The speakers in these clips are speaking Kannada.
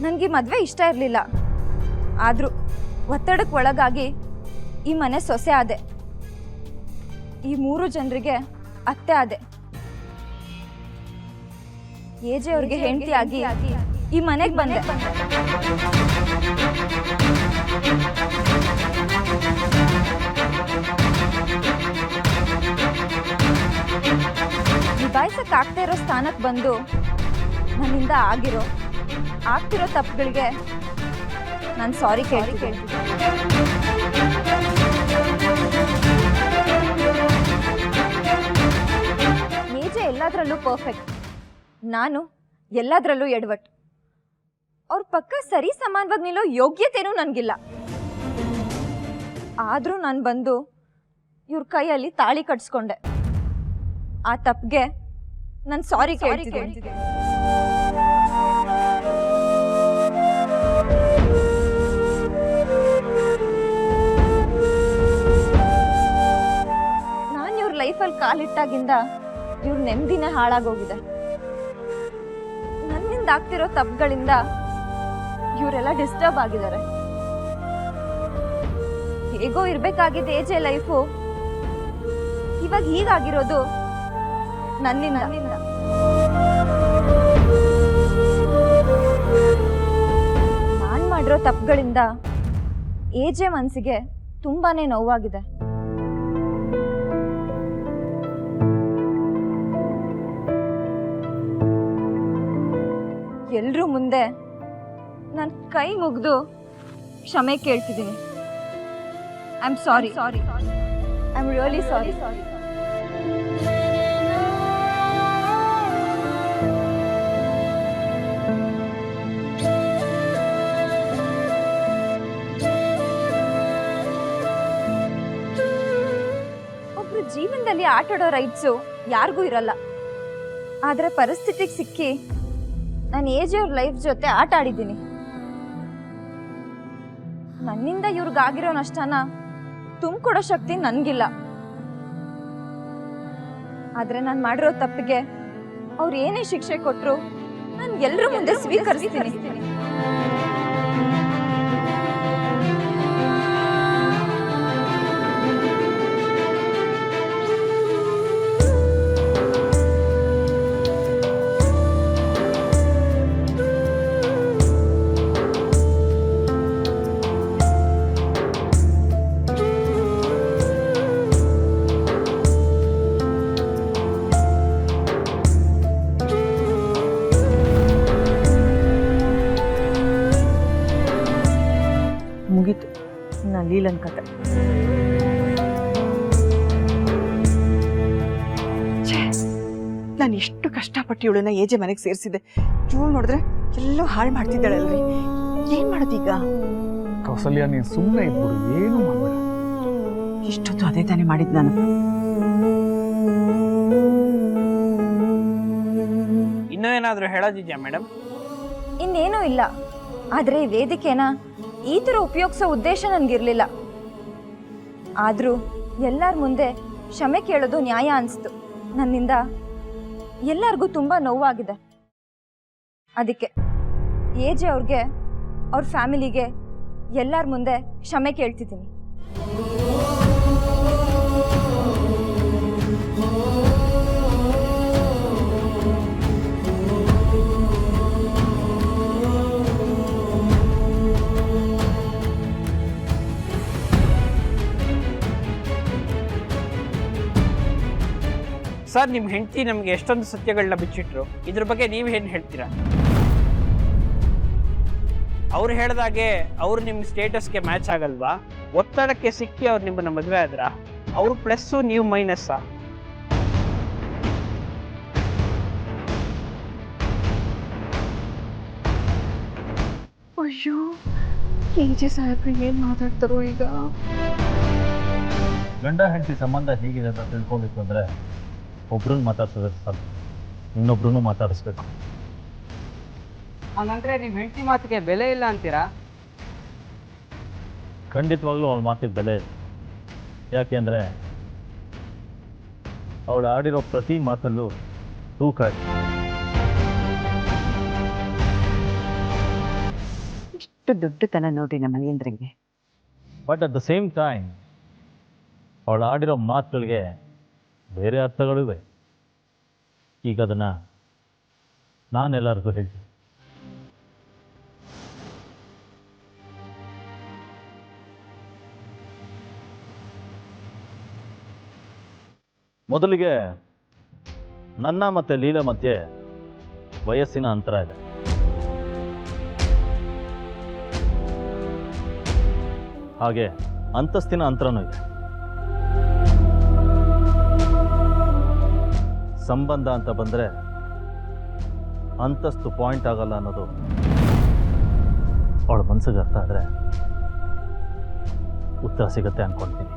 ನನಗೆ ಮದುವೆ ಇಷ್ಟ ಇರಲಿಲ್ಲ. ಆದರೂ ಒತ್ತಡಕ್ಕೆ ಒಳಗಾಗಿ ಈ ಮನೆ ಸೊಸೆ ಆದೆ. ಈ 3 ಜನರಿಗೆ ಅತ್ತೆ ಆದೆ. ಏಜೆ ಅವ್ರಿಗೆ ಹೆಂಡತಿಯಾಗಿ ಈ ಮನೆಗೆ ಬಂದೆ. ನಿಭಾಯಿಸಕ್ಕಾಗ್ತಾ ಇರೋ ಸ್ಥಾನಕ್ಕೆ ಬಂದು ನನ್ನಿಂದ ಆಗ್ತಿರೋ ತಪ್ಪುಗಳಿಗೆ ನಾನು ಸಾರಿ ಕೇಳ್ತೀನಿ. ಏಜೆ ಎಲ್ಲದರಲ್ಲೂ ಪರ್ಫೆಕ್ಟ್, ನಾನು ಎಲ್ಲದರಲ್ಲೂ ಎಡವಟ್ಟು. ಅವ್ರ ಪಕ್ಕ ಸರಿ ಸಮಾನವಾಗಿ ನಿಲ್ಲೋ ಯೋಗ್ಯತೆನೂ ನನಗಿಲ್ಲ. ಆದರೂ ನಾನು ಬಂದು ಇವ್ರ ಕೈಯಲ್ಲಿ ತಾಳಿ ಕಟ್ಸ್ಕೊಂಡೆ. ಆ ತಪ್ಪಿಗೆ ನಾನು ಸಾರಿ ಕೇಳ್ತಿದ್ದೆ. ನಾನು ಇವ್ರ ಲೈಫಲ್ಲಿ ಕಾಲಿಟ್ಟಾಗಿಂದ ಇವ್ರ ನೆಮ್ಮದಿನೇ ಹಾಳಾಗೋಗಿದೆ. ನನ್ನಿಂದ ಆಗ್ತಿರೋ ತಪ್ಪುಗಳಿಂದ ಇವರೆಲ್ಲ ಡಿಸ್ಟರ್ಬ್ ಆಗಿದ್ದಾರೆ. ಹೇಗೋ ಇರ್ಬೇಕಾಗಿದ್ದ ಏಜೆ ಲೈಫು ಇವಾಗ ಹೀಗಾಗಿರೋದು ನನ್ನಿಂದ. ನಾನ್ ಮಾಡಿರೋ ತಪ್ಪುಗಳಿಂದ ಏಜೆ ಮನಸ್ಸಿಗೆ ತುಂಬಾನೇ ನೋವಾಗಿದೆ. ಎಲ್ರೂ ಮುಂದೆ ನಾನು ಕೈ ಮುಗಿದು ಕ್ಷಮೆ ಕೇಳ್ತಿದ್ದೀನಿ. I am sorry. I am really sorry. ಒಬ್ರು ಜೀವನದಲ್ಲಿ ಆಟಾಡೋ ರೈಟ್ಸು ಯಾರಿಗೂ ಇರಲ್ಲ. ಆದರೆ ಪರಿಸ್ಥಿತಿಗೆ ಸಿಕ್ಕಿ ನಾನು ಏಜೆ ಅವ್ರ ಲೈಫ್ ಜೊತೆ ಆಟ ಆಡಿದ್ದೀನಿ. ನನ್ನಿಂದ ಇವ್ರಿಗಾಗಿರೋ ನಷ್ಟನ ತುಂಬಿಕೊಡೋ ಶಕ್ತಿ ನನಗಿಲ್ಲ. ಆದರೆ ನಾನು ಮಾಡಿರೋ ತಪ್ಪಿಗೆ ಅವ್ರು ಏನೇ ಶಿಕ್ಷೆ ಕೊಟ್ಟರು ನಾನು ಎಲ್ಲರ ಮುಂದೆ ಸ್ವೀಕರಿಸ್ತೀನಿ. ಮುಗೀತು ನನ್ನ ಲೀಲನ್ ಕತೆ. ನಾನು ಎಷ್ಟು ಕಷ್ಟಪಟ್ಟು ಇವಳನ್ನ ಏಜೆ ಮನೆಗೆ ಸೇರಿಸಿದೆ. ಇವಳು ನೋಡಿದ್ರೆ ಎಲ್ಲೋ ಹಾಳು ಮಾಡ್ತಿದ್ದಾಳಲ್ರಿ. ಏನ್ ಮಾಡೋದೀಗ? ಕೌಸಲ್ಯ, ನೀನು ಸುಮ್ಮನೆ ಇದ್ಬಿಡು, ಏನು ಮಾಡಬೇಡ. ಇಷ್ಟೊತ್ತು ಅದೇ ತಾನೇ ಮಾಡಿದ್ ನಾನು. ಇನ್ನೂ ಏನಾದರೂ ಹೇಳೋದಿದ್ಯಾ ಮೇಡಮ್? ಇನ್ನೇನೂ ಇಲ್ಲ. ಆದರೆ ಈ ವೇದಿಕೆನ ಈ ಥರ ಉಪಯೋಗಿಸೋ ಉದ್ದೇಶ ನನಗಿರಲಿಲ್ಲ. ಆದರೂ ಎಲ್ಲರ ಮುಂದೆ ಕ್ಷಮೆ ಕೇಳೋದು ನ್ಯಾಯ ಅನಿಸ್ತು. ನನ್ನಿಂದ ಎಲ್ಲರಿಗೂ ತುಂಬ ನೋವಾಗಿದೆ. ಅದಕ್ಕೆ ಏಜೆ ಅವ್ರಿಗೆ, ಅವ್ರ ಫ್ಯಾಮಿಲಿಗೆ ಎಲ್ಲರ ಮುಂದೆ ಕ್ಷಮೆ ಕೇಳ್ತಿದ್ದೀನಿ. ಸರ್, ನಿಮ್ಮ ಹೆಂಡತಿ ನಮಗೆ ಎಷ್ಟೊಂದು ಸತ್ಯಗಳನ್ನ ಬಿಚ್ಚಿಟ್ರು. ಇದ್ರ ಬಗ್ಗೆ ನೀವು ಏನು ಹೇಳ್ತೀರಾ? ಅವ್ರು ಹೇಳ್ದಾಗೆ ಅವ್ರು ನಿಮ್ಮ ಸ್ಟೇಟಸ್ಗೆ ಮ್ಯಾಚ್ ಆಗಲ್ವಾ? ಒತ್ತಡಕ್ಕೆ ಸಿಕ್ಕಿ ಅವ್ರು ನಿಮ್ಮನ್ನ ಮದುವೆ ಆದ್ರ? ಅವ್ರು ಪ್ಲಸ್ಸು, ನೀವು ಮೈನಸ್ಸಾ? ಅಯ್ಯೋ, ಏಜೆ ಸಾಹೇಬ್ರು ಏನ್ ಮಾತಾಡ್ತಾರೋ ಈಗ? ಗಂಡ ಹೆಂಡತಿ ಸಂಬಂಧ ಹೇಗಿದೆ ಅಂತ ತಿಳ್ಕೊಬೇಕು ಅಂದರೆ ಒಬ್ರನ್ನ ಮಾತಾಡ್ಸೋದಕ್ಕೆ ಸಾಕು, ಇನ್ನೊಬ್ರು ಮಾತಾಡಿಸ್ಬೇಕು. ಹಂಗಂದ್ರೆ ನಿಮ್ಮ ಹೆಂಡತಿ ಮಾತಿಗೆ ಬೆಲೆ ಇಲ್ಲ ಅಂತೀರಾ? ಖಂಡಿತವಾಗ್ಲೂ ಅವಳ ಮಾತಿಗೆ ಬೆಲೆ ಇದೆ. ಯಾಕೆಂದರೆ ಅವಳು ಆಡಿರೋ ಪ್ರತಿ ಮಾತಲ್ಲೂ ತೂಕ ಇದೆ. ಎಷ್ಟು ದೊಡ್ಡತನ ನೋಡಿ ನಮ್ಮ ಮಹೇಂದ್ರಂಗೆ. But at the same time ಅವಳು ಆಡಿರೋ ಮಾತುಗಳಿಗೆ ಬೇರೆ ಅರ್ಥಗಳಿವೆ. ಈಗ ಅದನ್ನು ನಾನೆಲ್ಲರಿಗೂ ಹೇಳ್ತೀನಿ. ಮೊದಲಿಗೆ ನನ್ನ ಮತ್ತು ಲೀಲಾ ಮಧ್ಯೆ ವಯಸ್ಸಿನ ಅಂತರ ಇದೆ. ಹಾಗೆ ಅಂತಸ್ತಿನ ಅಂತರನೂ ಇದೆ. ಸಂಬಂಧ ಅಂತ ಬಂದರೆ ಅಂತಸ್ತು ಪಾಯಿಂಟ್ ಆಗಲ್ಲ ಅನ್ನೋದು ಅವಳ ಮನಸ್ಸಿಗೆ ಅರ್ಥ ಆದರೆ ಉತ್ತರ ಸಿಗುತ್ತೆ ಅಂದ್ಕೊಳ್ತೀನಿ.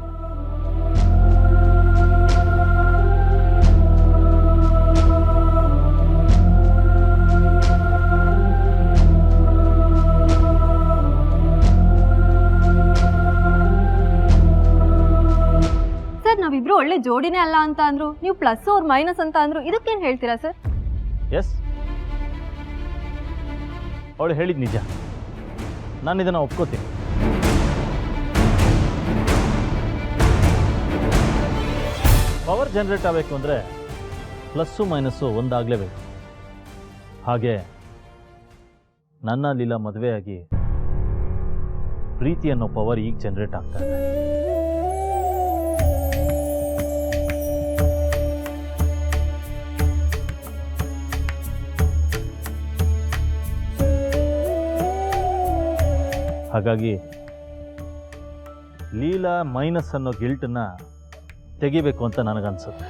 ಸರ್ ನಾವಿಬ್ರು ಒಳ್ಳೆ ಜೋಡಿನೇ ಅಲ್ಲ ಅಂತ ಅಂದ್ರು, ನೀವು ಪ್ಲಸ್ ಅವ್ರು ಮೈನಸ್ ಅಂತ ಅಂದ್ರು, ಇದಕ್ಕೇನು ಹೇಳ್ತೀರಾ ಸರ್? ಎಸ್, ಅವಳು ಹೇಳಿದ ನಿಜ. ನಾನು ಇದನ್ನು ಒಪ್ಕೋತೀನಿ. ಪವರ್ ಜನರೇಟ್ ಆಗಬೇಕು ಅಂದರೆ ಪ್ಲಸ್ಸು ಮೈನಸ್ಸು ಒಂದಾಗಲೇಬೇಕು. ಹಾಗೆ ನನ್ನ ಲೀಲಾ ಮದುವೆಯಾಗಿ ಪ್ರೀತಿ ಅನ್ನೋ ಪವರ್ ಈಗ ಜನರೇಟ್ ಆಗ್ತಾ ಇದೆ. ಹಾಗಾಗಿ ಲೀಲಾ ಮೈನಸ್ ಅನ್ನೋ ಗಿಲ್ಟನ್ನು ತೆಗಿಬೇಕು ಅಂತ ನನಗನ್ಸುತ್ತೆ.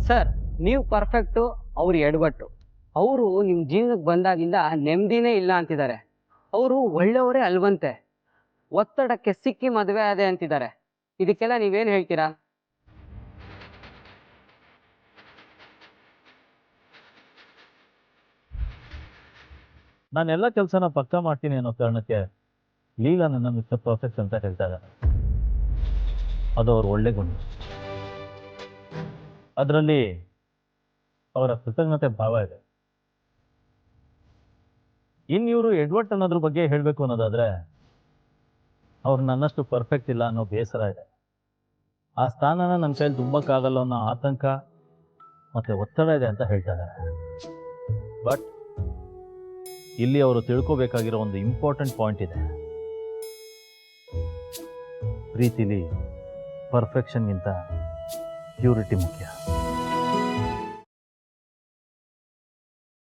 ಸರ್ ನೀವು ಪರ್ಫೆಕ್ಟು, ಅವ್ರು ಎಡವಟ್ಟು. ಅವರು ನಿಮ್ಮ ಜೀವನಕ್ಕೆ ಬಂದಾಗಿಂದ ನೆಮ್ಮದಿನೇ ಇಲ್ಲ ಅಂತಿದ್ದಾರೆ. ಅವರು ಒಳ್ಳೆಯವರೇ ಅಲ್ವಂತೆ. ಒತ್ತಡಕ್ಕೆ ಸಿಕ್ಕಿ ಮದುವೆ ಆದೆ ಅಂತಿದ್ದಾರೆ. ಇದಕ್ಕೆಲ್ಲ ನೀವೇನು ಹೇಳ್ತೀರಾ? ನಾನೆಲ್ಲ ಕೆಲಸನ ಪಕ್ಕಾ ಮಾಡ್ತೀನಿ ಅನ್ನೋ ಕಾರಣಕ್ಕೆ ಲೀಲಾ ನನ್ನ ಮಿಸ್ಟರ್ ಪರ್ಫೆಕ್ಟ್ ಅಂತ ಹೇಳ್ತಾ ಇದ್ದಾರೆ. ಅದು ಅವ್ರ ಒಳ್ಳೆ ಗುಣ. ಅದರಲ್ಲಿ ಅವರ ಕೃತಜ್ಞತೆ ಭಾವ ಇದೆ. ಇವ್ರು ಎಡ್ವರ್ಡ್ ಅನ್ನೋದ್ರ ಬಗ್ಗೆ ಹೇಳಬೇಕು ಅನ್ನೋದಾದ್ರೆ ಅವ್ರು ನನ್ನಷ್ಟು ಪರ್ಫೆಕ್ಟ್ ಇಲ್ಲ ಅನ್ನೋ ಬೇಸರ ಇದೆ. ಆ ಸ್ಥಾನನ ನನ್ನ ಕೈಯಲ್ಲಿ ತುಂಬಕ್ಕಾಗಲ್ಲ ಅನ್ನೋ ಆತಂಕ ಮತ್ತು ಒತ್ತಡ ಇದೆ ಅಂತ ಹೇಳ್ತಾ ಇದ್ದಾರೆ. ಬಟ್ ಇಲ್ಲಿ ಅವರು ತಿಳ್ಕೋಬೇಕಾಗಿರೋ ಒಂದು ಇಂಪಾರ್ಟೆಂಟ್ ಪಾಯಿಂಟ್ ಇದೆ. ಪ್ರೀತಿಲಿ ಪರ್ಫೆಕ್ಷನ್ಗಿಂತ ಪ್ಯೂರಿಟಿ ಮುಖ್ಯ.